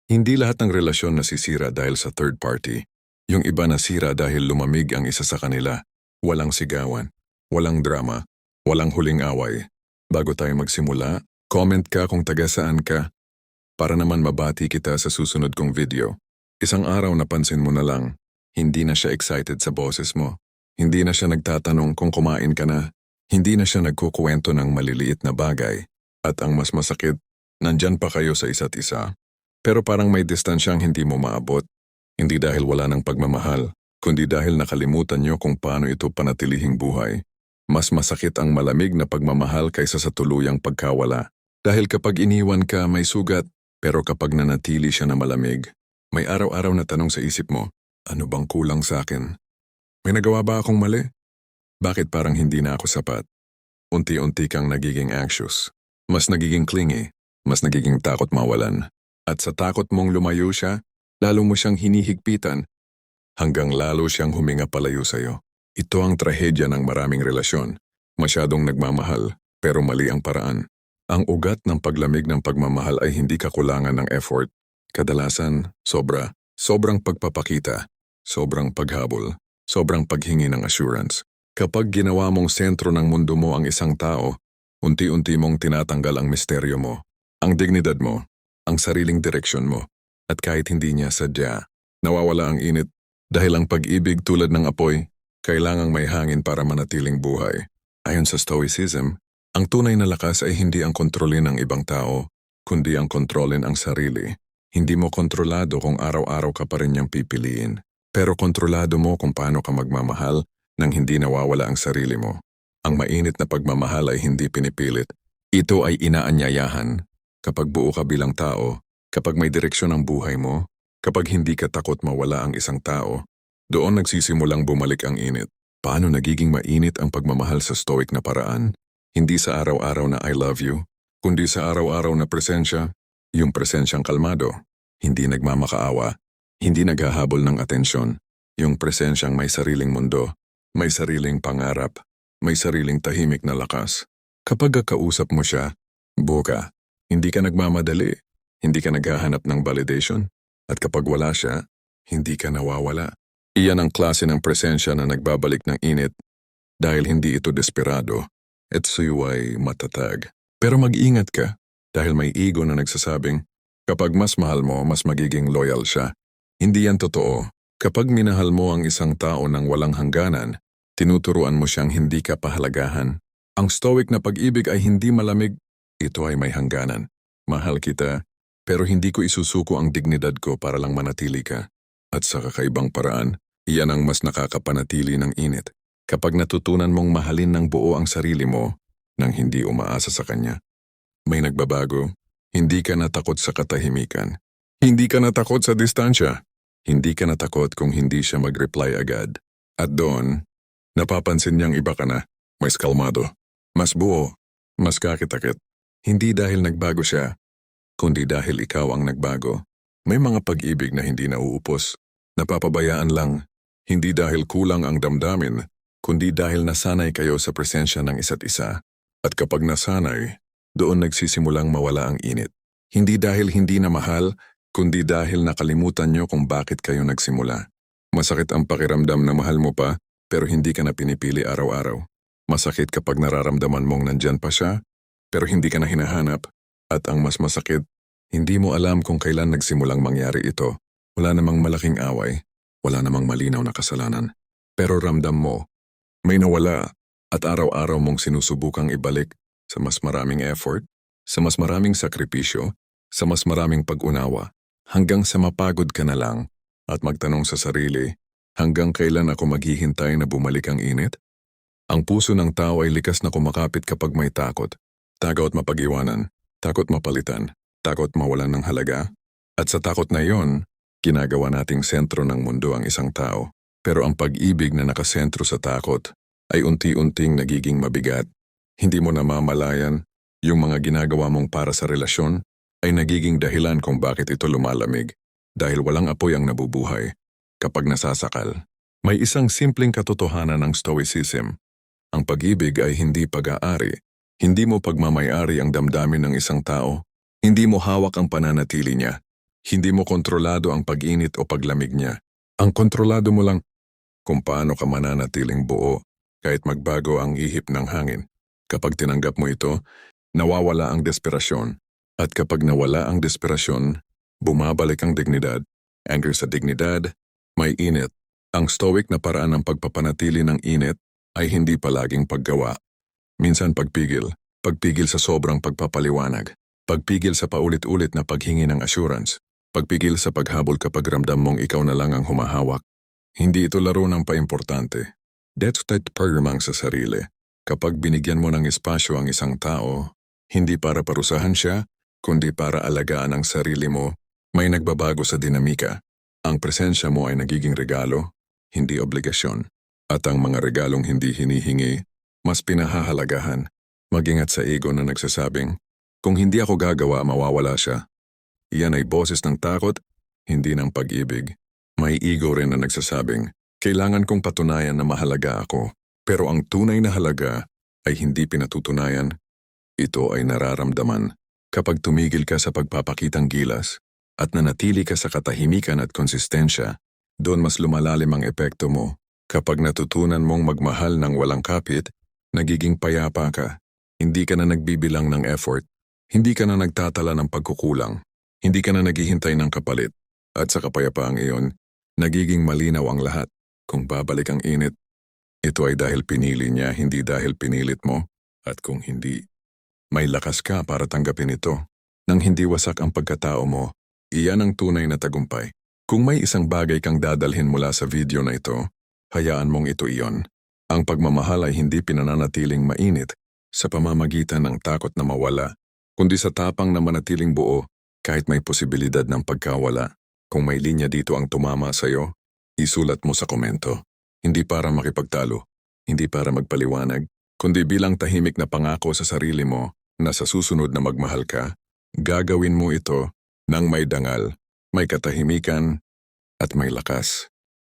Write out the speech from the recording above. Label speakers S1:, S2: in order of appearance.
S1: Hindi lahat ng relasyon nasisira dahil sa third party. Yung iba nasira dahil lumamig ang isa sa kanila. Walang sigawan, walang drama, walang huling away. Bago tayo magsimula, comment ka kung taga saan ka para naman mabati kita sa susunod kong video. Isang araw napansin mo na lang, hindi na siya excited sa boses mo. Hindi na siya nagtatanong kung kumain ka na. Hindi na siya nagkukuwento ng maliliit na bagay. At ang mas masakit, nandyan pa kayo sa isa't isa. Pero parang may distansyang hindi mo maabot. Hindi dahil wala ng pagmamahal, kundi dahil nakalimutan niyo kung paano ito panatilihing buhay. Mas masakit ang malamig na pagmamahal kaysa sa tuluyang pagkawala. Dahil kapag iniwan ka, may sugat. Pero kapag nanatili siya na malamig, may araw-araw na tanong sa isip mo, ano bang kulang sa akin? May nagawa ba akong mali? Bakit parang hindi na ako sapat? Unti-unti kang nagiging anxious. Mas nagiging clingy. Mas nagiging takot mawalan. At sa takot mong lumayo siya, lalo mo siyang hinihigpitan hanggang lalo siyang huminga palayo sa'yo. Ito ang trahedya ng maraming relasyon. Masyadong nagmamahal, pero mali ang paraan. Ang ugat ng paglamig ng pagmamahal ay hindi kakulangan ng effort. Kadalasan, sobrang pagpapakita, sobrang paghabol, sobrang paghingi ng assurance. Kapag ginawa mong sentro ng mundo mo ang isang tao, unti-unti mong tinatanggal ang misteryo mo, ang dignidad mo, ang sariling direksyon mo, at kahit hindi niya sadya, nawawala ang init dahil ang pag-ibig tulad ng apoy, kailangang may hangin para manatiling buhay. Ayon sa Stoicism, ang tunay na lakas ay hindi ang kontrolin ng ibang tao, kundi ang kontrolin ang sarili. Hindi mo kontrolado kung araw-araw ka pa rin niyang pipiliin, pero kontrolado mo kung paano ka magmamahal nang hindi nawawala ang sarili mo. Ang mainit na pagmamahal ay hindi pinipilit. Ito ay inaanyayahan. Kapag buo ka bilang tao, kapag may direksyon ang buhay mo, kapag hindi ka takot mawala ang isang tao, doon nagsisimulang bumalik ang init. Paano nagiging mainit ang pagmamahal sa stoic na paraan? Hindi sa araw-araw na I love you, kundi sa araw-araw na presensya, yung presensyang kalmado, hindi nagmamakaawa, hindi naghahabol ng atensyon, yung presensyang may sariling mundo, may sariling pangarap, may sariling tahimik na lakas. Kapag kausap mo siya, buo ka, hindi ka nagmamadali, hindi ka naghahanap ng validation, at kapag wala siya, hindi ka nawawala. Iyan ang klase ng presensya na nagbabalik ng init dahil hindi ito desperado. At sa'yo ay matatag. Pero mag-ingat ka dahil may ego na nagsasabing, kapag mas mahal mo, mas magiging loyal siya. Hindi yan totoo. Kapag minahal mo ang isang tao ng walang hangganan, tinuturuan mo siyang hindi ka pahalagahan. Ang stoic na pag-ibig ay hindi malamig, ito ay may hangganan. Mahal kita, pero hindi ko isusuko ang dignidad ko para lang manatili ka. At sa kakaibang paraan, iyan ang mas nakakapanatili ng init. Kapag natutunan mong mahalin ng buo ang sarili mo nang hindi umaasa sa kanya. May nagbabago, hindi ka natakot sa katahimikan. Hindi ka natakot sa distansya. Hindi ka natakot kung hindi siya mag-reply agad. At doon, napapansin niyang iba ka na, mas kalmado, mas buo, mas kakitakit. Hindi dahil nagbago siya, kundi dahil ikaw ang nagbago. May mga pag-ibig na hindi nauupos, napapabayaan lang, hindi dahil kulang ang damdamin, kundi dahil nasanay kayo sa presensya ng isa't isa. At kapag nasanay, doon nagsisimulang mawala ang init. Hindi dahil hindi na mahal, kundi dahil nakalimutan nyo kung bakit kayo nagsimula. Masakit ang pakiramdam na mahal mo pa, pero hindi ka na pinipili araw-araw. Masakit kapag nararamdaman mong nandyan pa siya, pero hindi ka na hinahanap. At ang mas masakit, hindi mo alam kung kailan nagsimulang mangyari ito. Wala namang malaking away, wala namang malinaw na kasalanan. Pero ramdam mo, may nawala at araw-araw mong sinusubukang ibalik sa mas maraming effort, sa mas maraming sakripisyo, sa mas maraming pag-unawa, hanggang sa mapagod ka na lang at magtanong sa sarili, hanggang kailan ako maghihintay na bumalik ang init? Ang puso ng tao ay likas na kumakapit kapag may takot. Takot mapag-iwanan, takot mapalitan, takot mawalan ng halaga. At sa takot na iyon, ginagawa nating sentro ng mundo ang isang tao. Pero ang pag-ibig na nakasentro sa takot ay unti-unting nagiging mabigat. Hindi mo namamalayan, yung mga ginagawa mong para sa relasyon ay nagiging dahilan kung bakit ito lumalamig. Dahil walang apoy ang nabubuhay. Kapag nasasakal, may isang simpleng katotohanan ng Stoicism. Ang pag-ibig ay hindi pag-aari. Hindi mo pagmamayari ang damdamin ng isang tao. Hindi mo hawak ang pananatili niya. Hindi mo kontrolado ang pag-init o paglamig niya. Ang kontrolado mo lang kung paano ka mananatiling buo kahit magbago ang ihip ng hangin. Kapag tinanggap mo ito, nawawala ang desperasyon. At kapag nawala ang desperasyon, bumabalik ang dignidad. Anger sa dignidad, may init. Ang stoic na paraan ng pagpapanatili ng init ay hindi palaging paggawa. Minsan pagpigil. Pagpigil sa sobrang pagpapaliwanag. Pagpigil sa paulit-ulit na paghingi ng assurance. Pagpigil sa paghabol kapag ramdam mong ikaw na lang ang humahawak. Hindi ito laro ng paimportante. That's pagpirmang sa sarili. Kapag binigyan mo ng espasyo ang isang tao, hindi para parusahan siya, kundi para alagaan ang sarili mo, may nagbabago sa dinamika. Ang presensya mo ay nagiging regalo, hindi obligasyon. At ang mga regalong hindi hinihingi, mas pinahahalagahan. Mag-ingat sa ego na nagsasabing, kung hindi ako gagawa, mawawala siya. Iyan ay boses ng takot, hindi ng pag-ibig. May ego rin na nagsasabing, kailangan kong patunayan na mahalaga ako. Pero ang tunay na halaga ay hindi pinatutunayan. Ito ay nararamdaman kapag tumigil ka sa pagpapakitang gilas at nanatili ka sa katahimikan at konsistensya. Doon mas lumalalim ang epekto mo. Kapag natutunan mong magmahal ng walang kapit, nagiging payapa ka. Hindi ka na nagbibilang ng effort. Hindi ka na nagtatala ng pagkukulang. Hindi ka na naghihintay ng kapalit. At sa kapayapaang iyon, nagiging malinaw ang lahat. Kung babalik ang init, ito ay dahil pinili niya, hindi dahil pinilit mo. At kung hindi, may lakas ka para tanggapin ito. Nang hindi wasak ang pagkatao mo, iyan ang tunay na tagumpay. Kung may isang bagay kang dadalhin mula sa video na ito, hayaan mong ito iyon. Ang pagmamahal ay hindi pinananatiling mainit sa pamamagitan ng takot na mawala, kundi sa tapang na manatiling buo kahit may posibilidad ng pagkawala. Kung may linya dito ang tumama sa iyo, isulat mo sa komento. Hindi para makipagtalo, hindi para magpaliwanag, kundi bilang tahimik na pangako sa sarili mo na sa susunod na magmahal ka, gagawin mo ito nang may dangal, may katahimikan at may lakas.